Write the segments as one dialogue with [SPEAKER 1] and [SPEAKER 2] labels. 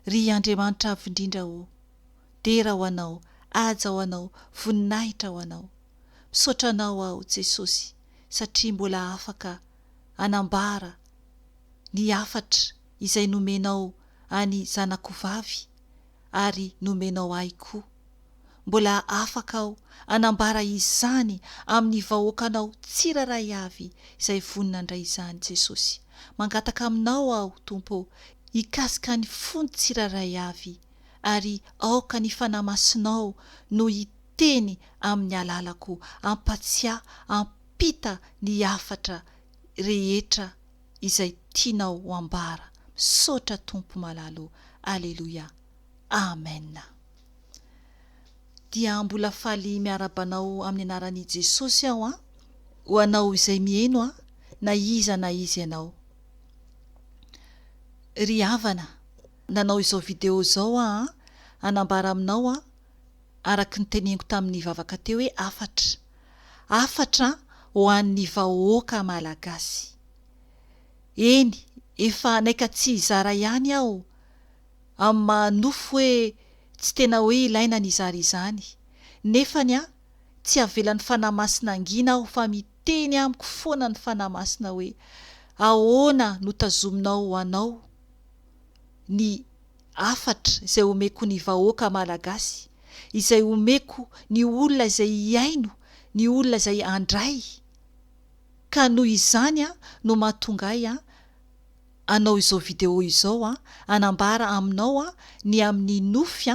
[SPEAKER 1] ry Andriamanitra avy indrindra o, dera ho anao, aja ho anao, voninahitra ho anao. Misaotra anao aho Jesosy, satria mbola afaka anambara ny afatra izay nomenao any zanako vavy ary nomenao ahy koa. Mbola afaka aho anambara izany amin'ny vahoakanao tsirairay avy izay vonina indray izany Jesosy. Mangataka aminao aho Tompo, hikasika ny fony tsirairay avy ary aoka ny fanamasinao no hiteny amin'ny alalako, ampatsiahy, ampita ny afatra rehetra izay tianao ho ambara. Misaotra Tompo malalo. Aleluia. Amen. Dia mbola faly miarabanao amin'ny anaran'i Jesosy aho ho anao izay mihaino na iza ianao. Ry havana, nanao izao video izao anambara aminao araka ny teneniko tamin'ny vavaka teo hoe afatra ho an'ny vahoaka malagasy. Eny, efa naika tsy hizara ihany aho amin'ny manofo hoe tsy tena hoe ilaina ny izara izany, nefany tsy avelan'ny fanahymasina angina aho fa miteny amiko foana ny fanahymasina hoe ahoana no tazominao ho anao ny afatra izay omeko ny vahoaka malagasy, izay omeko ny olona izay hiaino, ny olona izay andray. Ka noho izany no mahatonga ahy anao izao video izao anambara aminao ny amin'ny nofy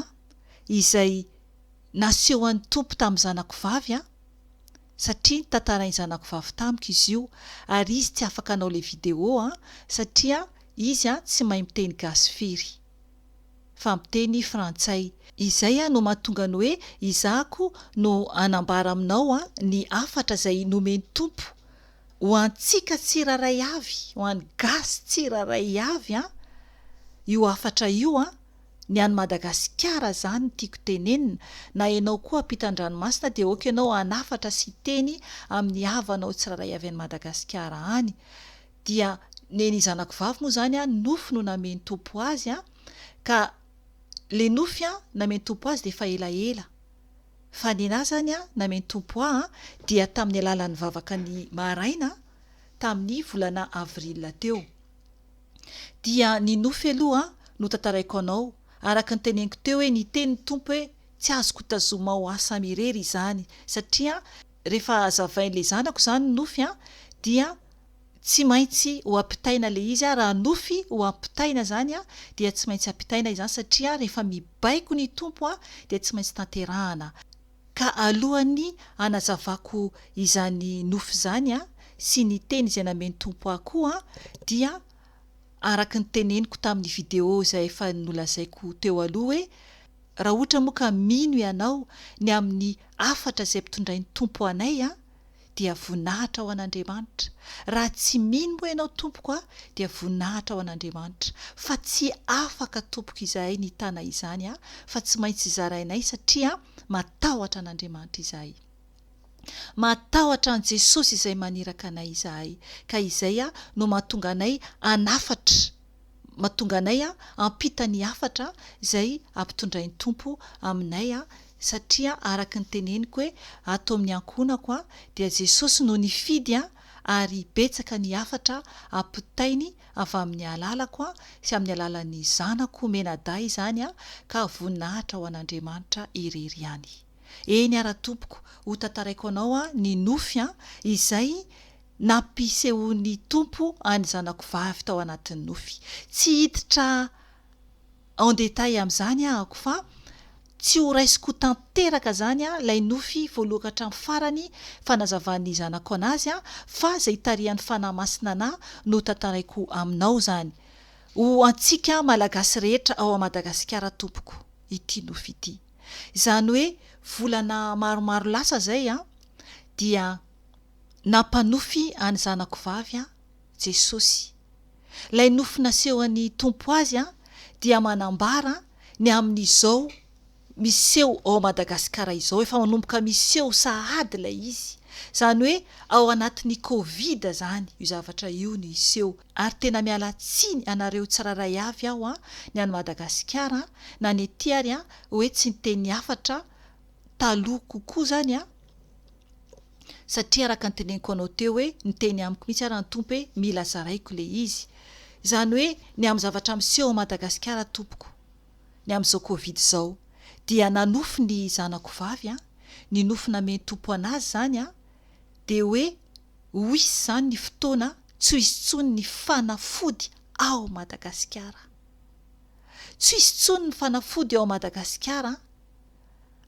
[SPEAKER 1] izay nasehon'ny Tompo tamin'ny zanako vavy satria tantarainy zanako vavy tamiko izy io, ary izy tsy afaka anao le video satria izy tsy mahay miteny gasy firy fa miteny frantsay. Izay no mahatonga ny hoe izahako no anambara aminao ny afatra izay nomen'ny Tompo ho antsika tsirairay avy, ho an'ny gasy tsirairay avy io afatra io ny any Madagasikara zany tiako tenenina. Na ianao koa ampitan-dranomasina dia oka ianao anafatra sy teny amin'ny havanao tsirairay avy any Madagasikara any. Dia neny zanako vavy moa zany nofy no namen'ny Tompo azy ka le nofy namen'ny Tompo azy dia efa elaela, fa ny anahy zany namen'ny Tompo dia tamin'ny alalan'ny vavaka ny Marina tamin'ny volana avril teo. Dia ny nofy aloha no tantaraiko anao araka ny teneniko teo hoe niteny Tompo hoe tsy azoko tazoma ho asa mirery izany, satria rehefa azavain'le zanako zany nofy dia tsy maintsy ho ampitaina le izy raha nofy ho ampitaina zany dia tsy maintsy ampitaina izany, satria rehefa mibaiko ny Tompo dia tsy maintsy tanterahana. Ka alohany anazavako izany nofy izany sy ny teny izay namen'ny Tompo koa dia araka ny teneniko tamin'ny video izay efa nolazaiko teo aloha hoe raha ohatra moa ka mino ianao ny amin'ny afatra izay mpitondrain'ny Tompo anay dia voninahitra ho an'Andriamanitra. Raha tsy mino moa ianao Tompoko dia voninahitra ho an'Andriamanitra, fa tsy afaka Tompoko izahay ny tana izany fa tsy maintsy zarainay satria matahotra an'Andriamanitra izahay. Matahotra an' Jesosy izay maniraka anay izahay, ka izay no mahatonga anay anafatra, mahatonga anay ampita ny afatra izay ampitondrain'ny Tompo aminay satria araka ny teneniko hoe ato amin'ny ankonako dia Jesosy no nifidy ary betsaka ny afatra ampitainy avy amin'ny alalako sy amin'ny alalan'ny zanako menadahy izany ka voninahitra ho an'Andriamanitra irery ihany. Eny ara Tompoko, ho tantaraiko anao ny nofy izay nampisehon'ny Tompo any zanako vavy tao anatin'ny nofy. Tsy hiditra en détail amin'izany ahako fa tsy ho raisiko tanteraka zany lay nofy voaloha hatramin'ny farany fanazavan'ny zanako anazy fa izay tarihan'ny Fahamasinana no tantaraiko aminao zany. Ho antsika malagasy rehetra ao Madagasikara Tompoko ity nofy ity. Izany hoe volana maromaro lasa zay dia nampanofy any zanako vavy Jesosy. Lay nofy nasehon'ny Tompo azy dia manambara ny amin'izao miseho ao Madagasikara izao, efa manomboka miseho sahady ilay izy, Zany hoe ao anatin'ny Covid zany io zavatra io ny iseho. Ary tena miala tsiny anareo tsirairay avy aho ny any Madagasikara na ny ety ary hoe tsy niteny hafatra taloha kokoa zany satria araka ny teneniko anao teo hoe niteny amiko mihitsy ary ny tompo hoe mila zaraiko le izy. Zany hoe ny amin'ny zavatra miseho Madagasikara tompoko ny amin'izao Covid zao dia nanofy ny zanako vavy ny nofina men'ny tompo anazy zany de hoe hoisy zany ny fotoana tsy hisy tsony ny fanafody ao Madagasikara. Tsy hisy tsony ny fanafody ao Madagasikara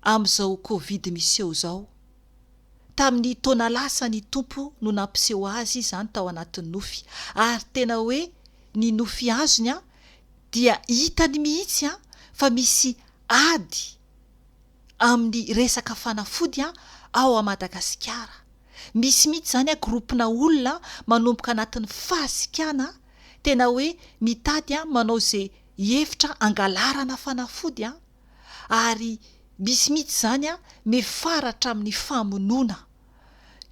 [SPEAKER 1] amin'izao Covid miseho zao. Tamin'ny taona lasa ny tompo no nampiseho azy zany tao anatin'ny nofy. Ary tena hoe ny nofy azony dia hitany mihitsy fa misy ady amin'ny resaka fanafody ao Madagasikara. Misy mihitsy zany groupina olona manomboka anatin'ny fahasikana tena hoe mitady manao zay hevitra angalarana fanafody ary misy mihitsy zany mefaratra amin'ny famonoana.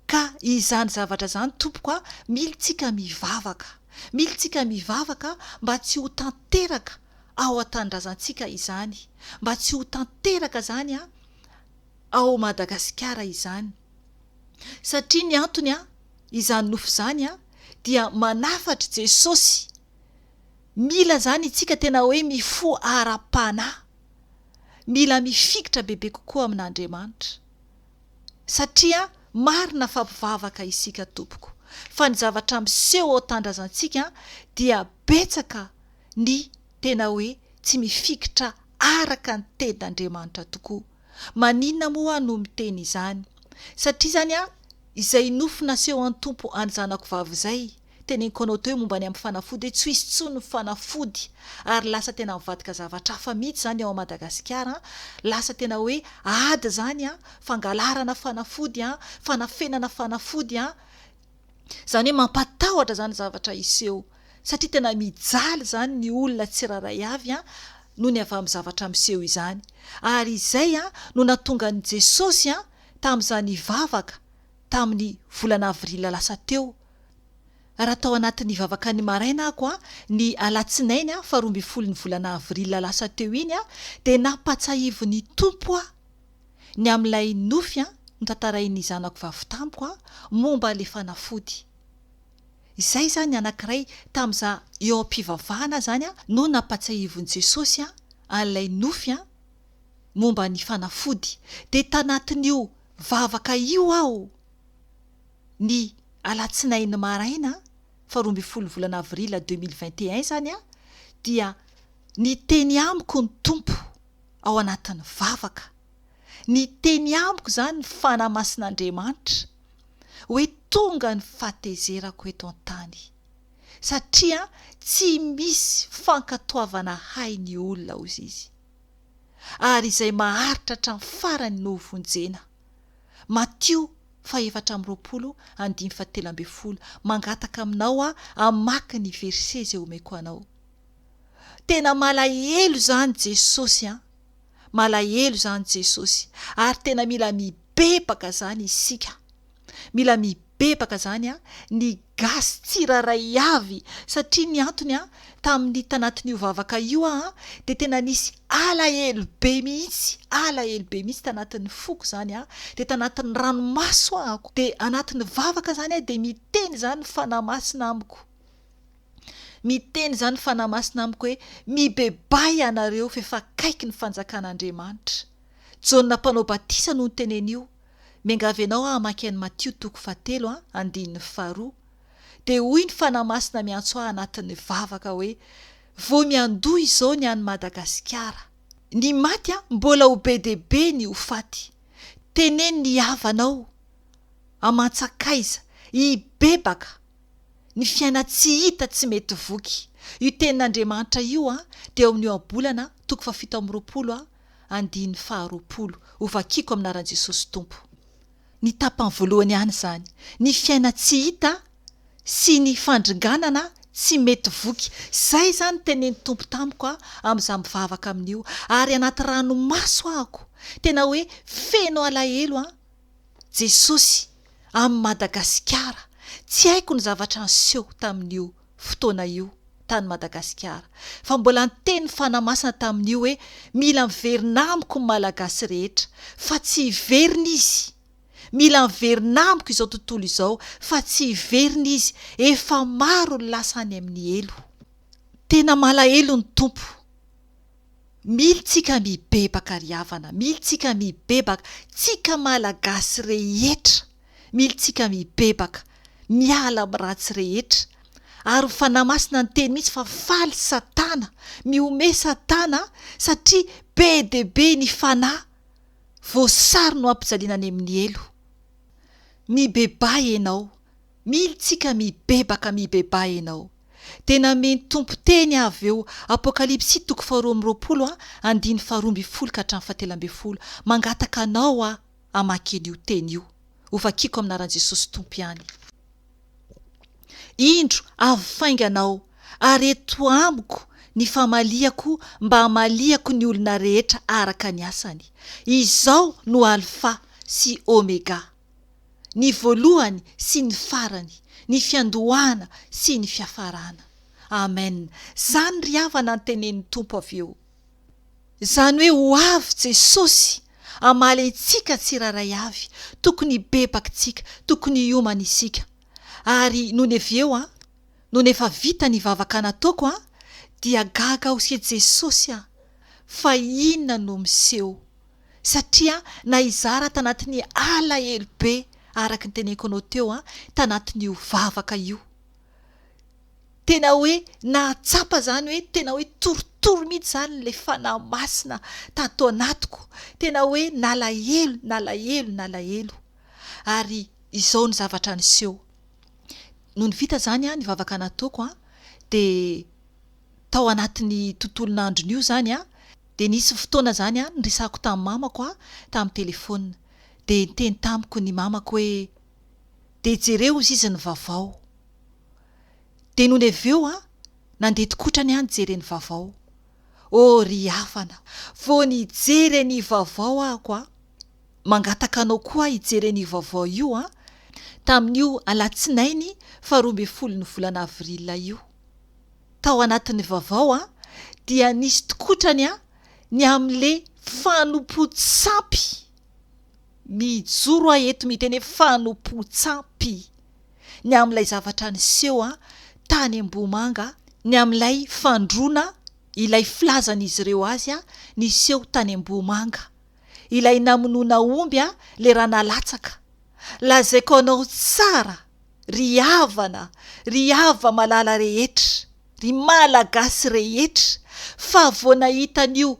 [SPEAKER 1] Ka izany zavatra zany tompoko militsika mivavaka. Militsika mivavaka mba tsy ho tanteraka ao an-tanindrazantsika izany. Mba tsy ho tanteraka zany ao Madagasikara izany. Satria ny antony izany nofo zany dia manafatra Jesosy. Mila zany itsika tena hoe mifo ara-panahy. Mila mifikitra bebe kokoa amin'Andriamanitra. Satria marina fampivavaka isika tompoko. Fa ny zavatra miseho ao tandrazantsika dia betsaka ny tena hoe tsy mifikitra araka ny tenin'Andriamanitra tokoa. Maninona moa no miteny izany? Satria zany izay nofina seho an'ny tompo any zanako vavy izay teneniko anao teo momba ny amin'ny fanafody tsy hisy tsony ny fanafody ary lasa tena mivadika zavatra hafa mihitsy zany ao Madagasikara. Lasa tena hoe ady zany fangalarana fanafody fanafenana fanafody zany hoe mampatahotra zany zavatra iseho. Satria tena mijaly zany ny olona tsirairay avy no ny avy amin'ny zavatra miseho izany. Ary izay no natonga ny Jesosy tamin'izany vavaka tamin'ny volana avrila lasa teo. Raha tao anatin'ny vavaka ny maraina ako ny alatsinainy 12 ny volana avrila lasa teo iny de nampatsahivo ny tompo ny amin'ilay nofy notantarain'ny zanako vavy tamiko momba le fanafody. Izay zany anankiray tamin'iza eo am-pivavahana zany no nampatsahivon'i Jesosy an'ilay nofy momba ny fanafody. De tanatin'io vavaka io aho ny alatsinainy maraina 12 volana avrila 2021 zany dia ny teny amiko ny tompo ao anatin'ny vavaka. Ny teny amiko zany ny Fahamasinan'Andriamanitra hoe tonga ny fahatezerako eto an-tany. Satria tsy misy fankatoavana hain'ny olona ozy izy. Ary izay maharitra hatramin'ny farany no vonjena. Matio 4:17 mangataka aminao amaky ny verset izay omeko anao. Tena malahelo zany Jesosy malahelo zany Jesosy ary tena mila mibebaka zany isika. Mila mibebaka zany ny gasy tsirairay avy satria ny antony tamin'ny tanatin'io vavaka io de tena nisy alahelo be mihitsy tanatin'ny foko zany de tanatin'ny ranomaso ako de anatin'ny vavaka zany de miteny zany fanamasina amiko. Miteny zany fanamasina amiko hoe mibebay anareo fefa kaiky ny fanjakan'Andriamanitra. Jaona mpanao batisa no nitenen'io. Miangavy anao amaky an'i Matio 7:1-2 de hoy ny fanamasina miantso anatin'ny vavaka hoe vo miandoha izao ny any Madagasikara. Ny maty mbola ho be dehibe ny ho faty. Teneny ny havanao amantsakaiza hibebaka ny fiaina tsy hita tsy mety voky. Io tenin'Andriamanitra io dia amin'ny Ohabolana 7:2-20 ho vakiako aminaran'i Jesosy Tompo. Ny tapany voalohany ihany zany. Ny fiaina tsy hita sy ny fandringanana tsy mety voky. Zay zany tenen'ny tompo tamiko amin'izany mivavaka amin'io. Ary anaty ranomaso ahako. Tena hoe feno alahelo Jesosy amin'ny Madagasikara. Tsy haiko ny zavatra niseho tamin'io fotoana io tany Madagasikara, fa mbola niteny fanamasina tamin'io hoe mila miverina amiko ny Malagasy rehetra, fa tsy hiverina izy. Mila miverina amiko izao tontolo izao, fa tsy hiverina izy. Efa maro ny lasany amin'ny elo. Tena malahelo ny Tompo. Militsika mibebaka ry havana, militsika mibebaka, tsika Malagasy rehetra, militsika mibebaka, miala amin'ny ratsy rehetra. Ary fanamasina ny teny mihitsy fa faly Satana, miome Satana satria be de be ny fanahy, voasary no ampijaliana any amin'ny elo. Mibebay ianao, militsika mibebaka mibebay ianao. Tena meny Tompo teny avy eo Apokalipsy 2:20 (2:12-13). Mangataka anao amaky io teny io. Ho vakiako aminaran'i Jesosy Tompo ihany. Indro avy fainganao, ary eto amiko ny famaliako mba hamaliako ny olona rehetra araka ny asany. Izao no Alfa sy Omega, ny voalohany sy ny farany, ny fiandohana sy ny fiafarana. Amen. Zany ry havana nytenen'ny Tompo avy eo. Zany hoe ho avy Jesosy amaly antsika tsirairay avy, tokony bebakitsika, tokony hiomana isika. Ary noho ny avy eo noho ny efa vita ny vavaka nataoko dia gaga ho sy Jesosy fa inona no miseho, satria na izara tanatin'ny alahelo be araka ny teneniko anao teo tanatin'io vavaka io. Tena hoe nahatsapa zany hoe tena hoe torotoro mihitsy zany le fanamasina tato anatiko. Tena hoe nalahelo. Ary izao ny zavatra niseho. Noho ny vita zany ny vavaka nataoko de tao anatin'ny tontolon'andron'io zany de nisy fotoana zany niresahako tamin'ny mamako tamin'ny telefona. De niteny tamiko ny mamako hoe de jereo izy ny vaovao. De noho ny avy eo nandeha tokotrany nijery ny vaovao. Ry havana, vao nijery ny vaovao ako mangataka anao koa hijery ny vaovao io tamin'io alatsinainy 12 ny volana avrila io. Tao anatin'ny vaovao dia nisy tokotrany ny amin'le fanompo-tsampy. Mijoro eto miteny fanompo-tsampy ny amin'ilay zavatra niseho tany Ambomanga, ny amin'ilay fandrona ilay filazan'izy ireo azy niseho tany Ambomanga, ilay namonoana omby le raha nalatsaka. Lazaiko anao tsara ry havana, ry hava malala rehetra, ry Malagasy rehetra, fa vao nahitan'io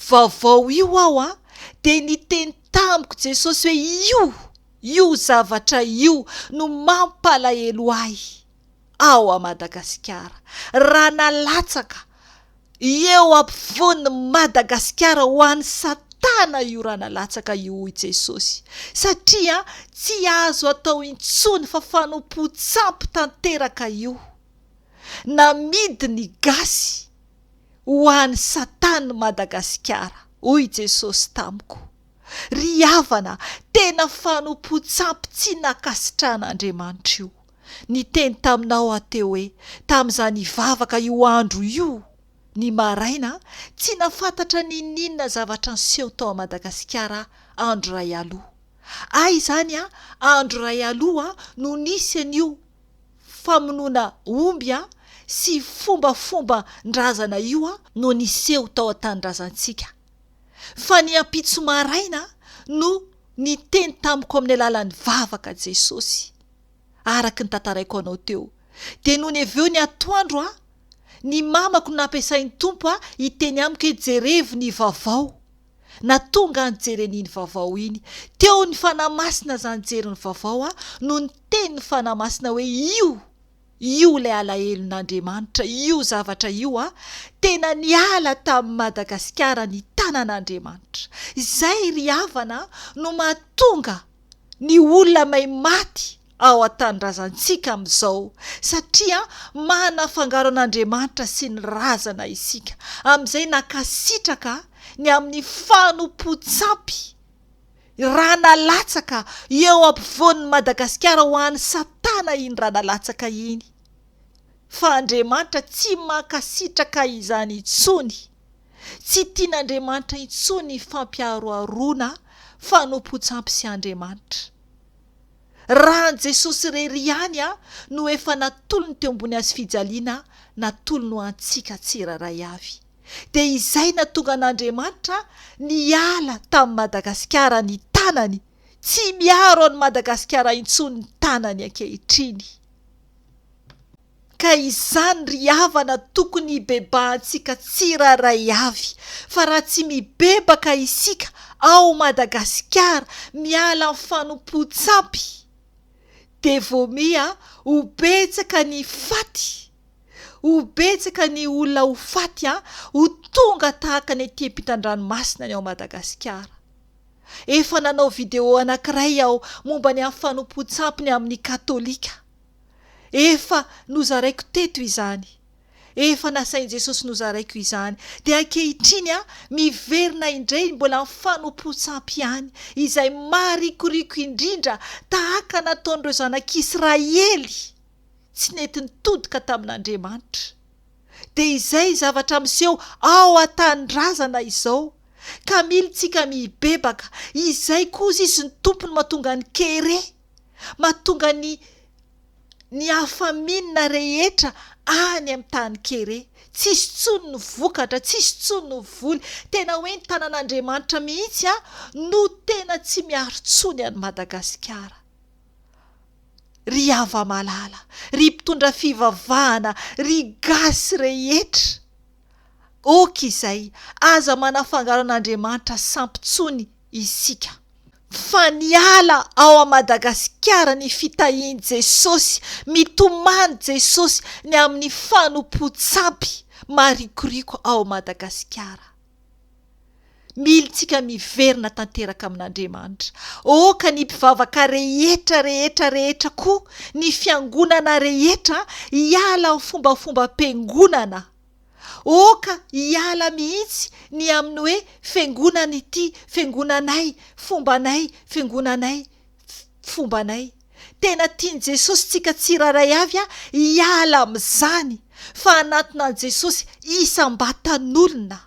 [SPEAKER 1] vaovao io aho de niteny tamiko Jesosy hoe io zavatra io no mampalahelo ahy ao a Madagasikara. Raha nalatsaka eo ampovoan'ny Madagasikara ho an'ny Satana io raha nalatsaka io Jesosy, satria tsy azo atao intsony fa fanompo-tsampy tanteraka io. Namidy ny gasy ho an'ny Satana Madagasikara hoy Jesosy tamiko. Ry havana, tena fanompo-tsampy tsy nakasitrahan'Andriamanitra io. Niteny taminao ateo hoe tamin'izany vavaka io andro io ny maraina tsy nafantatra ninona zavatra niseho tao a Madagasikara andro ray aloha. Ay zany andro ray aloha no nisy an'io famonoana omby sy fombafomba ndrazana io no niseho tao an-tanindrazantsika. Fa ny ampitso maraina no niteny tamiko amin'ny alalan'ny vavaka Jesosy araka ny tantaraiko anao teo. De noho ny avy eo ny atoandro ny mamako nampiasain'ny Tompo hiteny amiko hoe jerevo ny vaovao. Na tonga nijereny ny vaovao iny teo ny fanamasina zany jereny vaovao no niteny ny fanamasina hoe io le alahelon'Andriamanitra, io zavatra io tena niala tamin'ny Madagasikara ny tanan'Andriamanitra. Izay ry havana no mahatonga ny olona may maty ao an-tanindrazantsika amin'izao, satria manafangaro an'Andriamanitra sy ny razana isika. Amin'izay nakasitraka ny amin'ny fanompo-tsampy raha nalatsaka eo ampovoan'ny Madagasikara ho an'ny Satana iny raha nalatsaka iny. Fa Andriamanitra tsy mankasitraka izany intsony. Tsy tian'Andriamanitra intsony fampiaroarona fanompontsampy sy Andriamanitra. Raha an Jesosy rery ihany no efa natolony teo ambony azy fijaliana, natolony ho antsika tsirairay avy. Dia izay natonga an'Andriamanitra niala tamin'ny Madagasikara ny tanany, tsy miaro an'i Madagasikara intsony ny tanany ankehitriny. Ka izany ry havana tokony hibebahantsika tsirairay avy, fa raha tsy mibebaka isika ao Madagasikara miala amin'ny fanompontsampy, dia vomia ho betsaka ny faty, ho betsaka ny olona ho faty ho tonga tahaka ny ety ampitan-dranomasina ny ao Madagasikara. Efa nanao video anankiray aho momba ny amin'ny fanompontsampy ny amin'ny Katolika. Efa nozaraiko teto izany. Efa nasain'i Jesosy nozaraiko izany. Dia ankehitriny miverina indray mbola amin'ny fanompontsampy ihany, izay marikoriko indrindra tahaka nataon'ireo zanak'Israely tsy nety nitodika tamin'Andriamanitra. Dia izay zavatra miseho ao an-tanindrazana izao, ka militsika mibebaka. Izay kosa izy ny tompony mahatonga ny kere, mahatonga ny Amin'Ny rehetra any amin'ny tany kere. Tsisy tsony ny vokatra, tsisy tsony ny voly. Tena hoe ny tanan'Andriamanitra mihitsy no tena tsy miaro tsony any Madagasikara. Ry hava malala, ry mpitondra fivavahana, ry gasy rehetra, oka izay aza manafangaro an'Andriamanitra sampitsony isika. Fa niala ao a Madagasikara ny fitahiany Jesosy, mitomany Jesosy ny amin'ny fanompontsampy marikoriko ao Madagasikara. Militsika miverina tanteraka amin'Andriamanitra. Oka ny mpivavaka rehetra koa, ny fiangonana rehetra hiala amin'ny fombafomba ampiangonana. Oka hiala mihitsy ny amin'ny hoe fiangonana ity, fiangonanay, fombanay, fiangonanay, fombanay. Tena tiany Jesosy tsika tsirairay avy hiala amin'izany, fa anatona an Jesosy isam-batan'olona.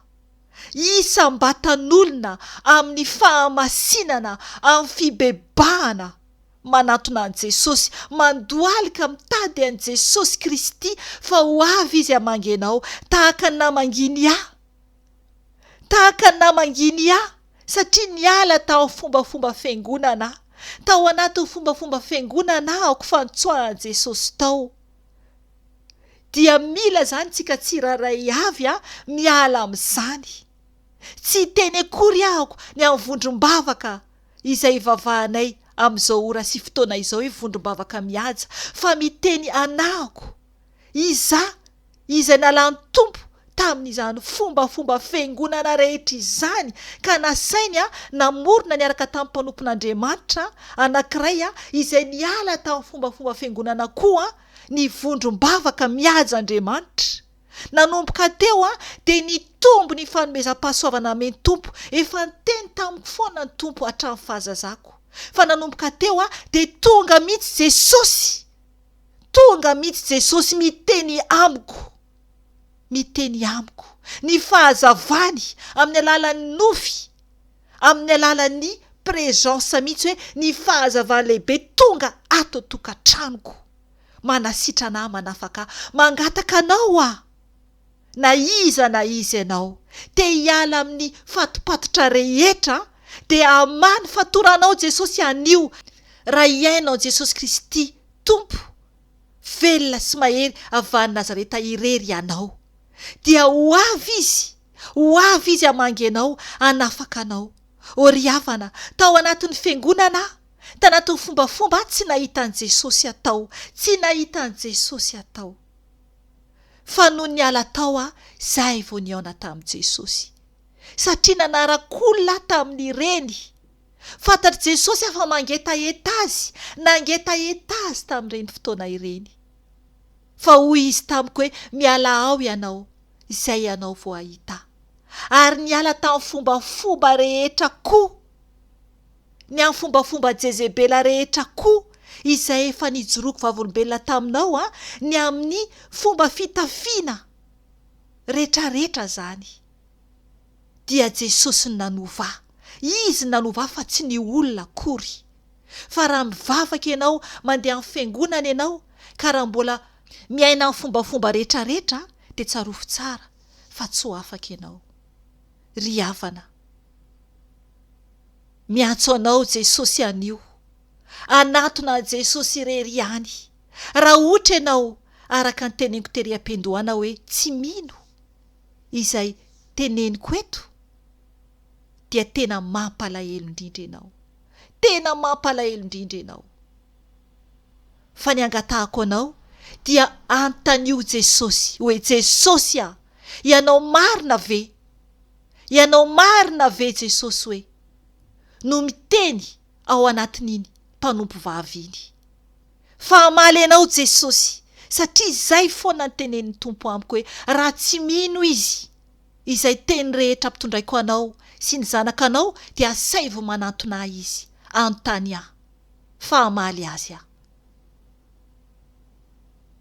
[SPEAKER 1] Isam-batan'olona amin'ny fahamasinana, amin'ny fibebahana. Manatona an Jesosy, mandoalika mitady an Jesosy Kristy fa ho avy izy amangenao tahaka ny namanginy tahaka ny namanginy satria niala tao fombafomba fiangonana, tao anaty fombafomba fiangonana aoko fantsoahana Jesosy tao. Dia mila zany tsika tsirairay avy miala amin'izany. Tsy teny akory ahako ny amin'ny vondrombavaka izay vavahanay amin'izao ora sy fotoana izao vondrombavaka mihaja, fa miteny anahako izay nalany Tompo tamin'izany fombafomba fiangonana rehetra izany, ka nasainy namorona niaraka tamin'ny mpanompon'Andriamanitra anankiray izay niala tamin'ny fombafomba fiangonana koa ny vondrombavaka mihaja Andriamanitra. Nanomboka teo dia nitombo ny fanomezam-pahasoavana amen'ny Tompo. Efa niteny tamiko foana ny Tompo hatramin'ny fahazazako. Fa nanomboka teo dia tonga mihitsy Jesosy miteny amiko ny fahazavany amin'ny alalan'ny nofy, amin'ny alalan'ny présence mihitsy, hoe ny fahazavany lehibe tonga ato tokantranoko, manasitra anahy, manafaka mangataka anao na iza ianao, te hiala amin'ny fatopatotra rehetra, dia amany fatoranao Jesosy anio. Raha iainao Jesosy Kristy Tompo, velona sy mahery avy any Nazareta irery ianao, dia ho avy izy amangenao, anafaka anao. Ry havana, tao anatin'ny fiangonana, tanatin'ny fombafomba tsy nahitan'i Jesosy atao, fa noho niala tao zay vao niaona tamin'i Jesosy, satria nanarakolona tamin'ireny. Fantatr' Jesosy afa mangetaeta azy tamin'ireny fotoana ireny. Fa hoy izy tamiko hoe miala ao ianao, izay ianao vao ahita. Ary niala tamin'ny fombafomba rehetra koa, ny amin'ny fombafomba Jezebela rehetra koa izay efa nijoroako vavolombelona taminao ny amin'ny fomba fitafiana rehetrarehetra zany dia Jesosy ny nanova. Izy nanova fa tsy ny olona akory. Fa raha mivavaka ianao mandeha amin'ny fiangonana ianao ka raha mbola miaina amin'ny fombafomba rehetrarehetra dia tsarofo tsara fa tsy ho afaka ianao. Ry havana, miantso anao Jesosy anio, anatona Jesosy irery ihany. Raha ohatra ianao araka ny teneniko tery am-piandohana hoe tsy mino izay teneniko eto, dia tena mampalahelo indrindra ianao. Tena mampalahelo indrindra ianao. Fa ny angatahako anao dia antanio Jesosy hoe Jesosy ianao marina ve? Ianao marina ve Jesosy hoe no miteny ao anatin'iny Mpanompovavin'i. Fahamaly anao Jesosy, satria izay foana ny tenenin'ny Tompo amiko hoe raha tsy mino izy izay teny rehetra ampitondraiko anao sy ny zanakanao dia saivo manantona izy anontany aho. Fahamaly azy aho.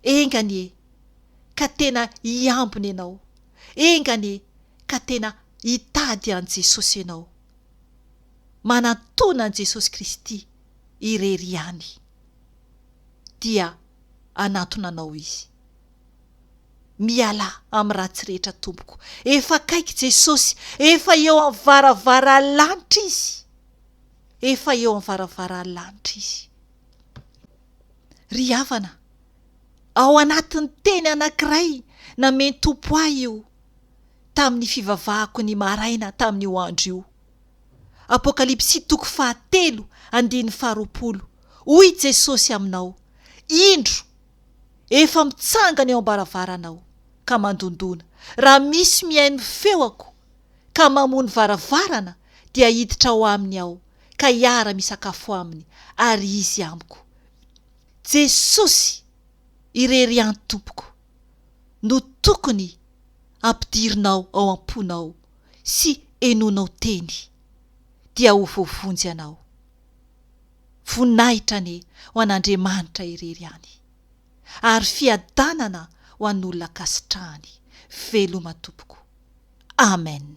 [SPEAKER 1] Enganie ka tena hiambony ianao. Enganie ka tena hitady an Jesosy ianao. Manantona an Jesosy Kristy irery ihany dia anatona anao izy. Miala amin'ny ratsy rehetra tompoko. Efa kaiky Jesosy, efa eo amin'ny varavaranlanitra izy. Efa eo amin'ny varavaranlanitra izy. Ry havana, ao anatin'ny teny anankiray nameny Tompo ahy io tamin'ny fivavahako ny maraina tamin'io andro io. Apokalipsy 7:20. Hoy Jesosy aminao, indro efa mitsangana eo am-baravaranao ka mandondona. Raha misy mihaino feoko ka mamony varavarana dia hiditra ao aminy aho ka hiara misakafo aminy ary izy amiko. Jesosy irery any Tompoko no tokony ampidirinao ao am-ponao sy enonao teny dia ho voavonjy anao. Voninahitra ane ho an'Andriamanitra irery any ary fiadanana ho an'olona kasitrahany. Veloma Tompoko. Amen.